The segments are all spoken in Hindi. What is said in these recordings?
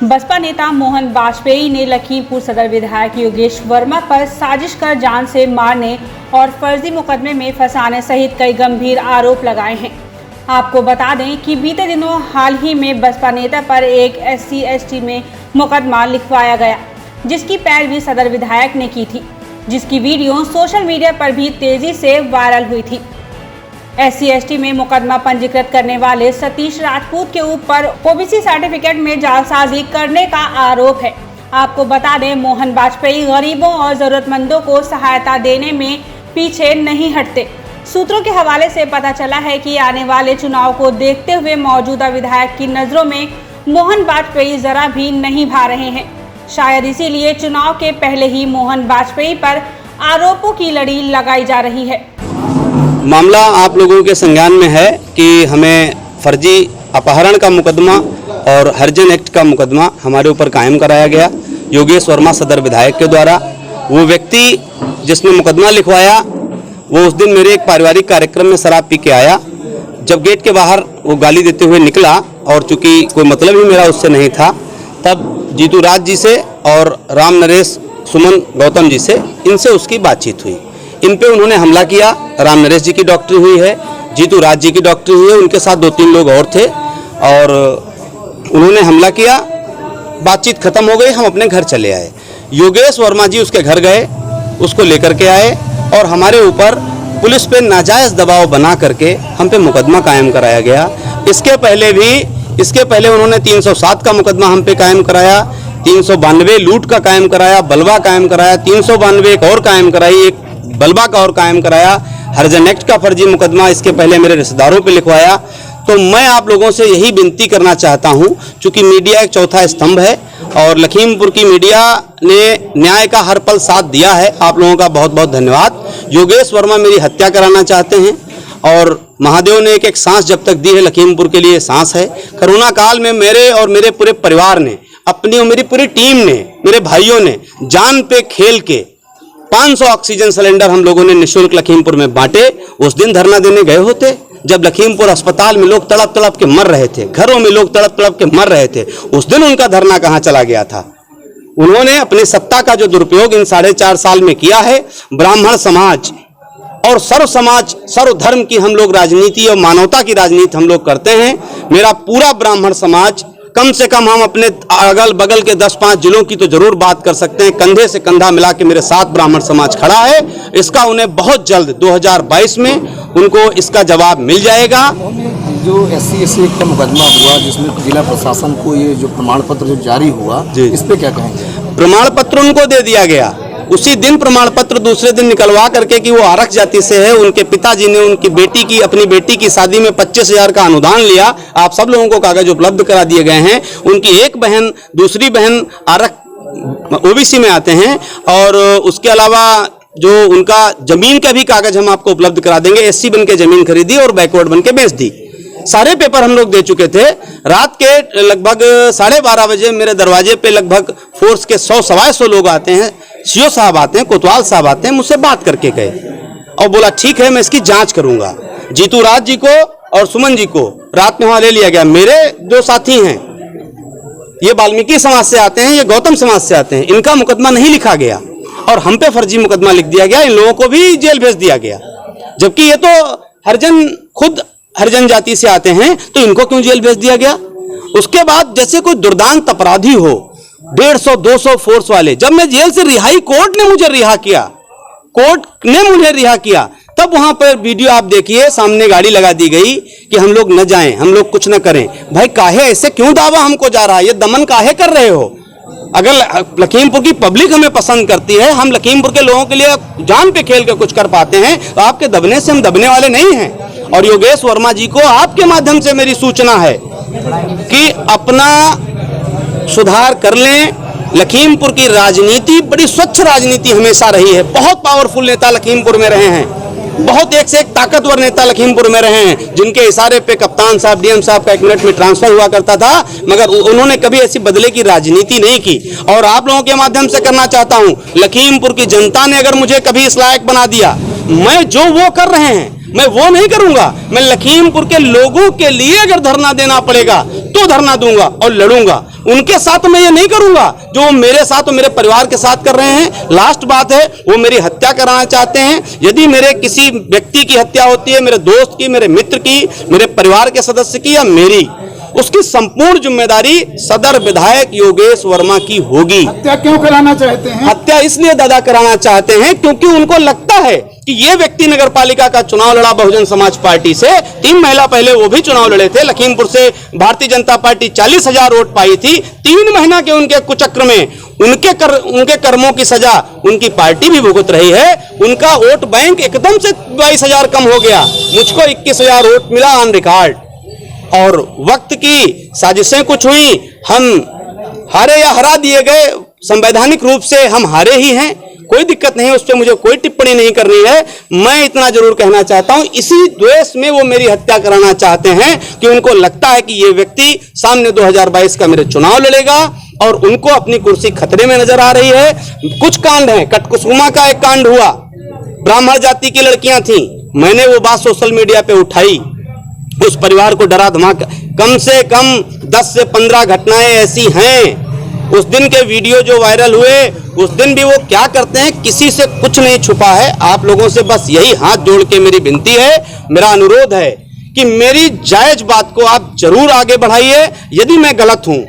बसपा नेता मोहन वाजपेयी ने लखीमपुर सदर विधायक योगेश वर्मा पर साजिश कर जान से मारने और फर्जी मुकदमे में फंसाने सहित कई गंभीर आरोप लगाए हैं। आपको बता दें कि बीते दिनों हाल ही में बसपा नेता पर एक SC/ST में मुकदमा लिखवाया गया, जिसकी पैरवी सदर विधायक ने की थी, जिसकी वीडियो सोशल मीडिया पर भी तेजी से वायरल हुई थी। SC/ST में मुकदमा पंजीकृत करने वाले सतीश राजपूत के ऊपर OBC सर्टिफिकेट में जालसाजी करने का आरोप है। आपको बता दें, मोहन वाजपेयी गरीबों और जरूरतमंदों को सहायता देने में पीछे नहीं हटते। सूत्रों के हवाले से पता चला है कि आने वाले चुनाव को देखते हुए मौजूदा विधायक की नजरों में मोहन वाजपेयी जरा भी नहीं भा रहे हैं। शायद इसीलिए चुनाव के पहले ही मोहन वाजपेयी पर आरोपों की लड़ी लगाई जा रही है। मामला आप लोगों के संज्ञान में है कि हमें फर्जी अपहरण का मुकदमा और हरिजन एक्ट का मुकदमा हमारे ऊपर कायम कराया गया योगेश वर्मा सदर विधायक के द्वारा। वो व्यक्ति जिसने मुकदमा लिखवाया वो उस दिन मेरे एक पारिवारिक कार्यक्रम में शराब पी के आया। जब गेट के बाहर वो गाली देते हुए निकला और चूंकि कोई मतलब ही मेरा उससे नहीं था, तब जीतू राज जी से और राम नरेश सुमन गौतम जी से इनसे उसकी बातचीत हुई। इन पे उन्होंने हमला किया। राम नरेश जी की डॉक्टरी हुई है, जीतू राज जी की डॉक्टरी हुई है, उनके साथ 2-3 लोग और थे और उन्होंने हमला किया। बातचीत खत्म हो गई, हम अपने घर चले आए। योगेश वर्मा जी उसके घर गए, उसको लेकर के आए और हमारे ऊपर पुलिस पे नाजायज़ दबाव बना करके हम पे मुकदमा कायम कराया गया। इसके पहले उन्होंने 307 का मुकदमा हम पे कायम कराया, 392 लूट का कायम कराया, बलवा कायम कराया, 392 एक और कायम कराई, एक बलवा का और कायम कराया, हरिजन एक्ट का फर्जी मुकदमा इसके पहले मेरे रिश्तेदारों पे लिखवाया। तो मैं आप लोगों से यही विनती करना चाहता हूं, चूंकि मीडिया एक चौथा स्तंभ है और लखीमपुर की मीडिया ने न्याय का हर पल साथ दिया है। आप लोगों का बहुत बहुत धन्यवाद। योगेश वर्मा मेरी हत्या कराना चाहते हैं और महादेव ने एक सांस जब तक दी है लखीमपुर के लिए सांस है। कोरोना काल में मेरे और मेरे पूरे परिवार ने, अपनी और मेरी पूरी टीम ने, मेरे भाइयों ने जान पे खेल के 500 ऑक्सीजन सिलेंडर हम लोगों ने निःशुल्क लखीमपुर में बांटे। उस दिन धरना देने गए होते जब लखीमपुर अस्पताल में लोग तड़प तड़प के मर रहे थे, घरों में लोग तड़प तड़प के मर रहे थे। उस दिन उनका धरना कहां चला गया था? उन्होंने अपनी सत्ता का जो दुरुपयोग इन 4.5 साल में किया है, ब्राह्मण समाज और सर्व समाज सर्व धर्म की हम लोग राजनीति और मानवता की राजनीति हम लोग करते हैं। मेरा पूरा ब्राह्मण समाज, कम से कम हम अपने अगल बगल के 10-5 जिलों की तो जरूर बात कर सकते हैं, कंधे से कंधा मिला के मेरे साथ ब्राह्मण समाज खड़ा है। इसका उन्हें बहुत जल्द 2022 में उनको इसका जवाब मिल जाएगा। जो SC/ST का मुकदमा हुआ जिसमें जिला प्रशासन को ये जो प्रमाण पत्र जो जारी हुआ, इस पे क्या कहेंगे? प्रमाण पत्र उनको दे दिया गया, उसी दिन प्रमाण पत्र दूसरे दिन निकलवा करके कि वो आरक्ष जाति से है। उनके पिताजी ने उनकी बेटी की, अपनी बेटी की शादी में 25,000 का अनुदान लिया। आप सब लोगों को कागज उपलब्ध करा दिए गए हैं। उनकी एक बहन, दूसरी बहन आरक्ष OBC में आते हैं और उसके अलावा जो उनका जमीन का भी कागज हम आपको उपलब्ध करा देंगे। SC बन के जमीन खरीदी और बैकवर्ड बन के बेच दी। सारे पेपर हम लोग दे चुके थे। रात के लगभग 12:30 बजे मेरे दरवाजे पे लगभग फोर्स के 100-125 लोग आते हैं। CO साहब आते हैं, कोतवाल साहब आते हैं, मुझसे बात करके गए और बोला ठीक है मैं इसकी जांच करूंगा। जीतू राज जी को और सुमन जी को रात में वहां ले लिया गया। मेरे 2 साथी हैं, ये वाल्मीकि समाज से आते हैं, ये गौतम समाज से आते हैं। इनका मुकदमा नहीं लिखा गया और हम पे फर्जी मुकदमा लिख दिया गया। इन लोगों को भी जेल भेज दिया गया, जबकि ये तो खुद हरिजन जाति से आते हैं, तो इनको क्यों जेल भेज दिया गया? उसके बाद जैसे कोई दुर्दांत अपराधी हो, 150-200 फोर्स वाले, जब मैं जेल से रिहाई, कोर्ट ने मुझे रिहा किया, तब वहां पर वीडियो आप देखिए, सामने गाड़ी लगा दी गई कि हम लोग न जाएं, हम लोग कुछ न करें। भाई काहे ऐसे क्यों दावा हमको जा रहा है? ये दमन काहे कर रहे हो? अगर लखीमपुर की पब्लिक हमें पसंद करती है, हम लखीमपुर के लोगों के लिए जान पे खेल के कुछ कर पाते हैं, तो आपके दबने से हम दबने वाले नहीं हैं। और योगेश वर्मा जी को आपके माध्यम से मेरी सूचना है कि अपना सुधार कर लें। लखीमपुर की राजनीति बड़ी स्वच्छ राजनीति हमेशा रही है। बहुत पावरफुल नेता लखीमपुर में रहे हैं, बहुत एक से एक ताकतवर नेता लखीमपुर में रहे हैं, जिनके इशारे पे कप्तान साहब, DM साहब का 1 मिनट में ट्रांसफर हुआ करता था, मगर उन्होंने कभी ऐसी बदले की राजनीति नहीं की। और आप लोगों के माध्यम से करना चाहता हूं, लखीमपुर की जनता ने अगर मुझे कभी इस लायक बना दिया, मैं जो वो कर रहे हैं मैं वो नहीं करूंगा। मैं लखीमपुर के लोगों के लिए अगर धरना देना पड़ेगा तो धरना दूंगा और लड़ूंगा। उनके साथ मैं ये नहीं करूंगा जो मेरे साथ और मेरे परिवार के साथ कर रहे हैं। लास्ट बात है, वो मेरी हत्या कराना चाहते हैं। यदि मेरे किसी व्यक्ति की हत्या होती है, मेरे दोस्त की, मेरे मित्र की, मेरे परिवार के सदस्य की या मेरी, उसकी संपूर्ण जिम्मेदारी सदर विधायक योगेश वर्मा की होगी। हत्या क्यों कराना चाहते हैं? हत्या इसलिए दादा कराना चाहते हैं क्योंकि उनको लगता है कि ये व्यक्ति नगर पालिका का चुनाव लड़ा बहुजन समाज पार्टी से। 3 महीना पहले वो भी चुनाव लड़े थे। लखीमपुर से भारतीय जनता पार्टी 40,000 वोट पाई थी। 3 महीना के उनके कुचक्र में उनके कर्मों की सजा उनकी पार्टी भी भुगत रही है। उनका वोट बैंक एकदम से 22,000 कम हो गया। मुझको 21,000 वोट मिला ऑन रिकॉर्ड। और वक्त की साजिशें कुछ हुई, हम हारे या हरा दिए गए, संवैधानिक रूप से हम हारे ही हैं। कोई दिक्कत नहीं, उस पर मुझे कोई टिप्पणी नहीं करनी है। मैं इतना जरूर कहना चाहता हूं, इसी द्वेष में वो मेरी हत्या कराना चाहते हैं कि उनको लगता है कि ये व्यक्ति सामने 2022 का मेरे चुनाव लड़ेगा और उनको अपनी कुर्सी खतरे में नजर आ रही है। कुछ कांड हैं, कटकुसुमा का एक कांड हुआ, ब्राह्मण जाति की लड़कियां थी, मैंने वो बात सोशल मीडिया पे उठाई, उस परिवार को डरा धमाका। कम से कम 10 से 15 घटनाएं ऐसी हैं। उस दिन के वीडियो जो वायरल हुए, उस दिन भी वो क्या करते हैं, किसी से कुछ नहीं छुपा है। आप लोगों से बस यही हाथ जोड़ के मेरी विनती है, मेरा अनुरोध है कि मेरी जायज बात को आप जरूर आगे बढ़ाइए। यदि मैं गलत हूं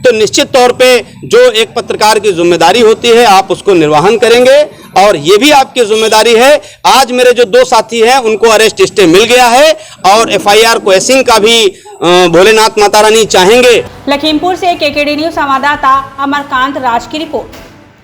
तो निश्चित तौर पे जो एक पत्रकार की जिम्मेदारी होती है आप उसको निर्वहन करेंगे और ये भी आपकी जिम्मेदारी है। आज मेरे जो 2 साथी हैं उनको अरेस्ट स्टे मिल गया है और FIR क्वेश्चन का भी भोलेनाथ माता रानी चाहेंगे। लखीमपुर से KKD न्यूज संवाददाता अमरकांत राज की रिपोर्ट।